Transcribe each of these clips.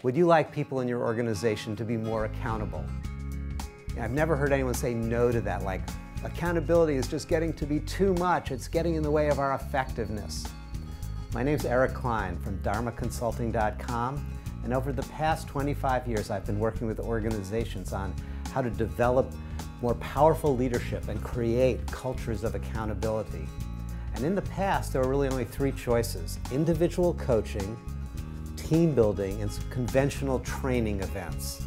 Would you like people in your organization to be more accountable? I've never heard anyone say no to that, like accountability is just getting to be too much. It's getting in the way of our effectiveness. My name's Eric Klein from dharmaconsulting.com, and over the past 25 years I've been working with organizations on how to develop more powerful leadership and create cultures of accountability. And in the past there were really only three choices: individual coaching, team building, and some conventional training events.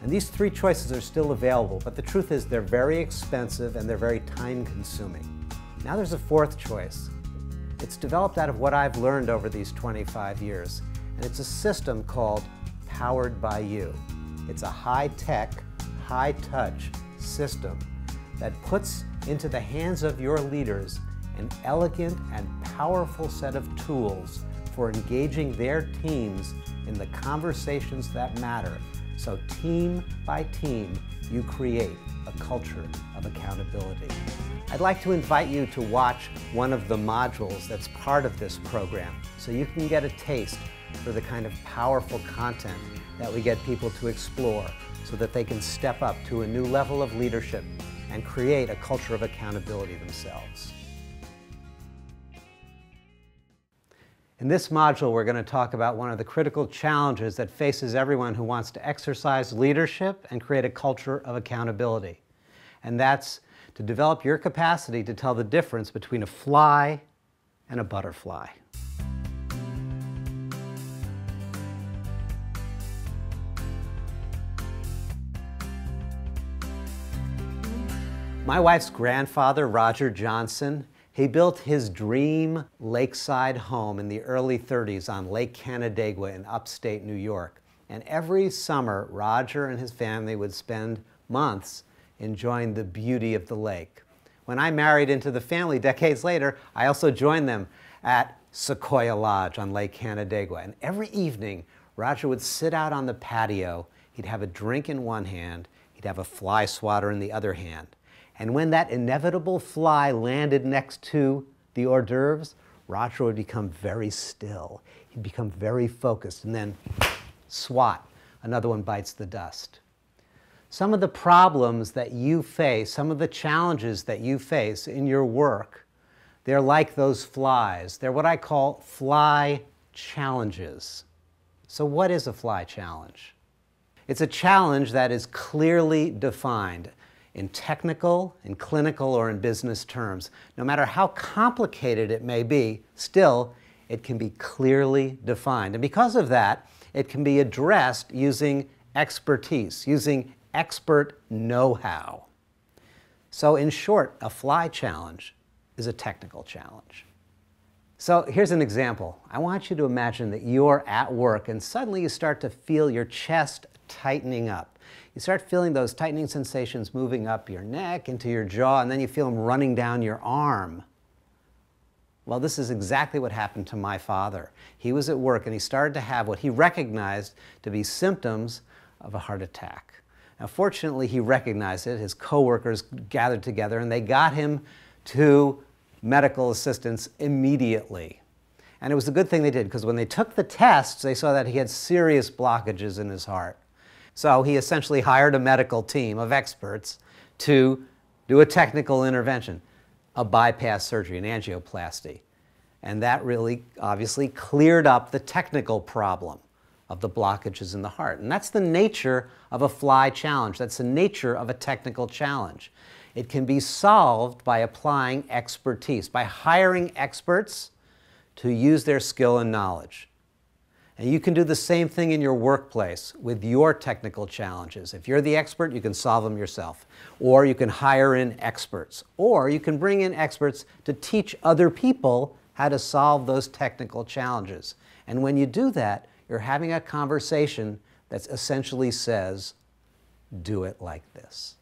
And these three choices are still available, but the truth is they're very expensive and they're very time-consuming. Now there's a fourth choice. It's developed out of what I've learned over these 25 years, and it's a system called Powered by You. It's a high-tech, high-touch system that puts into the hands of your leaders an elegant and powerful set of tools for engaging their teams in the conversations that matter. So team by team, you create a culture of accountability. I'd like to invite you to watch one of the modules that's part of this program so you can get a taste for the kind of powerful content that we get people to explore so that they can step up to a new level of leadership and create a culture of accountability themselves. In this module, we're going to talk about one of the critical challenges that faces everyone who wants to exercise leadership and create a culture of accountability. And that's to develop your capacity to tell the difference between a fly and a butterfly. My wife's grandfather, Roger Johnson, he built his dream lakeside home in the early 30s on Lake Canandaigua in upstate New York. And every summer, Roger and his family would spend months enjoying the beauty of the lake. When I married into the family decades later, I also joined them at Sequoia Lodge on Lake Canandaigua. And every evening, Roger would sit out on the patio. He'd have a drink in one hand. He'd have a fly swatter in the other hand. And when that inevitable fly landed next to the hors d'oeuvres, Roger would become very still. He'd become very focused, and then swat, another one bites the dust. Some of the problems that you face, some of the challenges that you face in your work, they're like those flies. They're what I call fly challenges. So what is a fly challenge? It's a challenge that is clearly defined in technical, in clinical, or in business terms. No matter how complicated it may be, still, it can be clearly defined. And because of that, it can be addressed using expertise, using expert know-how. So in short, a fly challenge is a technical challenge. So here's an example. I want you to imagine that you're at work and suddenly you start to feel your chest tightening up. You start feeling those tightening sensations moving up your neck, into your jaw, and then you feel them running down your arm. Well, this is exactly what happened to my father. He was at work and he started to have what he recognized to be symptoms of a heart attack. Now, fortunately, he recognized it. His coworkers gathered together and they got him to medical assistance immediately. And it was a good thing they did, because when they took the tests, they saw that he had serious blockages in his heart. So he essentially hired a medical team of experts to do a technical intervention, a bypass surgery, an angioplasty. And that really obviously cleared up the technical problem of the blockages in the heart. And that's the nature of a fly challenge. That's the nature of a technical challenge. It can be solved by applying expertise, by hiring experts to use their skill and knowledge. And you can do the same thing in your workplace with your technical challenges. If you're the expert, you can solve them yourself. Or you can hire in experts. Or you can bring in experts to teach other people how to solve those technical challenges. And when you do that, you're having a conversation that essentially says, do it like this.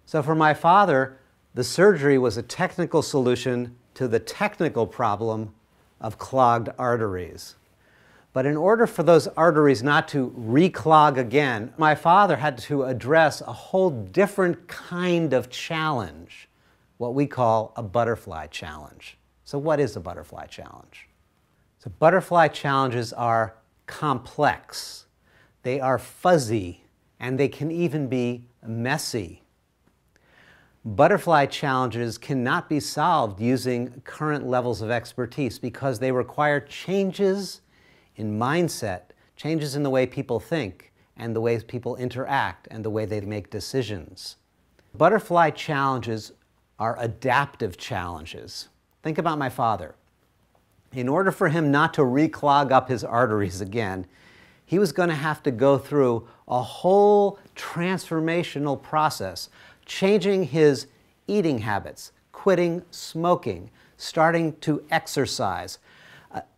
So for my father, the surgery was a technical solution to the technical problem of clogged arteries. But in order for those arteries not to reclog again, my father had to address a whole different kind of challenge, what we call a butterfly challenge. So what is a butterfly challenge? So butterfly challenges are complex, they are fuzzy, and they can even be messy. Butterfly challenges cannot be solved using current levels of expertise because they require changes in mindset, changes in the way people think, and the way people interact, and the way they make decisions. Butterfly challenges are adaptive challenges. Think about my father. In order for him not to reclog up his arteries again, he was going to have to go through a whole transformational process, changing his eating habits, quitting smoking, starting to exercise,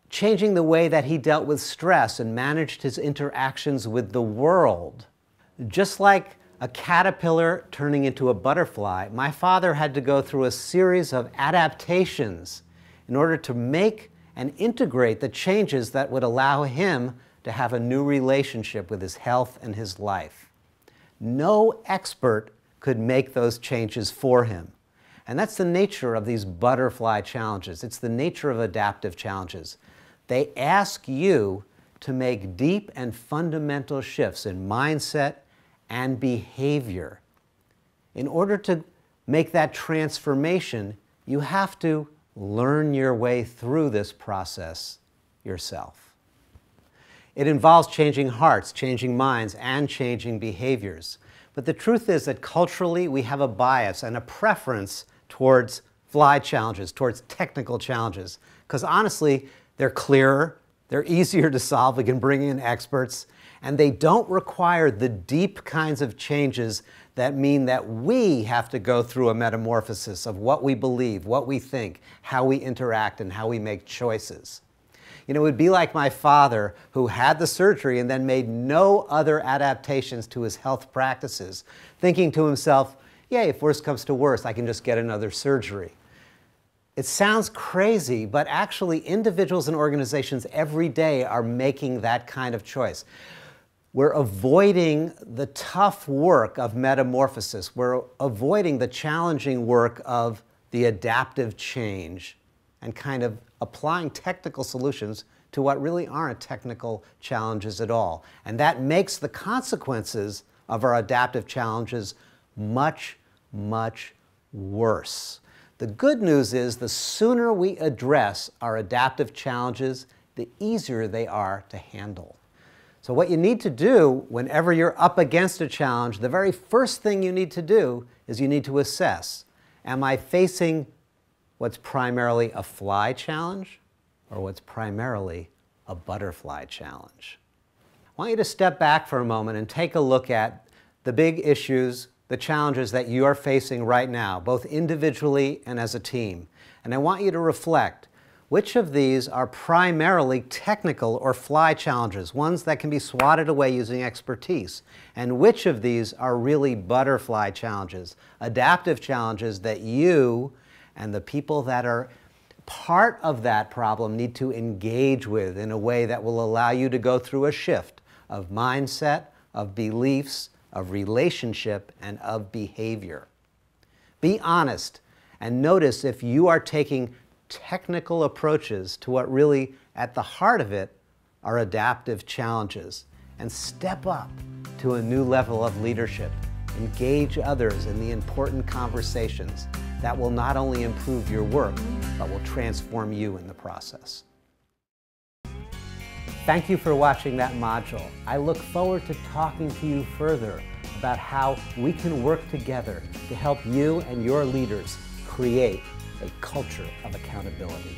changing the way that he dealt with stress and managed his interactions with the world. Just like a caterpillar turning into a butterfly, my father had to go through a series of adaptations in order to make and integrate the changes that would allow him to have a new relationship with his health and his life. No expert could make those changes for him. And that's the nature of these butterfly challenges. It's the nature of adaptive challenges. They ask you to make deep and fundamental shifts in mindset and behavior. In order to make that transformation, you have to learn your way through this process yourself. It involves changing hearts, changing minds, and changing behaviors. But the truth is that culturally we have a bias and a preference towards fly challenges, towards technical challenges, because honestly, they're clearer, they're easier to solve, we can bring in experts, and they don't require the deep kinds of changes that mean that we have to go through a metamorphosis of what we believe, what we think, how we interact, and how we make choices. You know, it would be like my father, who had the surgery and then made no other adaptations to his health practices, thinking to himself, yeah, if worse comes to worse, I can just get another surgery. It sounds crazy, but actually individuals and organizations every day are making that kind of choice. We're avoiding the tough work of metamorphosis. We're avoiding the challenging work of the adaptive change and kind of applying technical solutions to what really aren't technical challenges at all. And that makes the consequences of our adaptive challenges much, much worse. The good news is the sooner we address our adaptive challenges, the easier they are to handle. So what you need to do whenever you're up against a challenge, the very first thing you need to do is you need to assess, am I facing what's primarily a fly challenge or what's primarily a butterfly challenge? I want you to step back for a moment and take a look at the big issues, the challenges that you are facing right now, both individually and as a team. And I want you to reflect, which of these are primarily technical or fly challenges, ones that can be swatted away using expertise, and which of these are really butterfly challenges, adaptive challenges that you and the people that are part of that problem need to engage with in a way that will allow you to go through a shift of mindset, of beliefs, of relationship, and of behavior. Be honest and notice if you are taking technical approaches to what really, at the heart of it, are adaptive challenges, and step up to a new level of leadership. Engage others in the important conversations that will not only improve your work, but will transform you in the process. Thank you for watching that module. I look forward to talking to you further about how we can work together to help you and your leaders create a culture of accountability.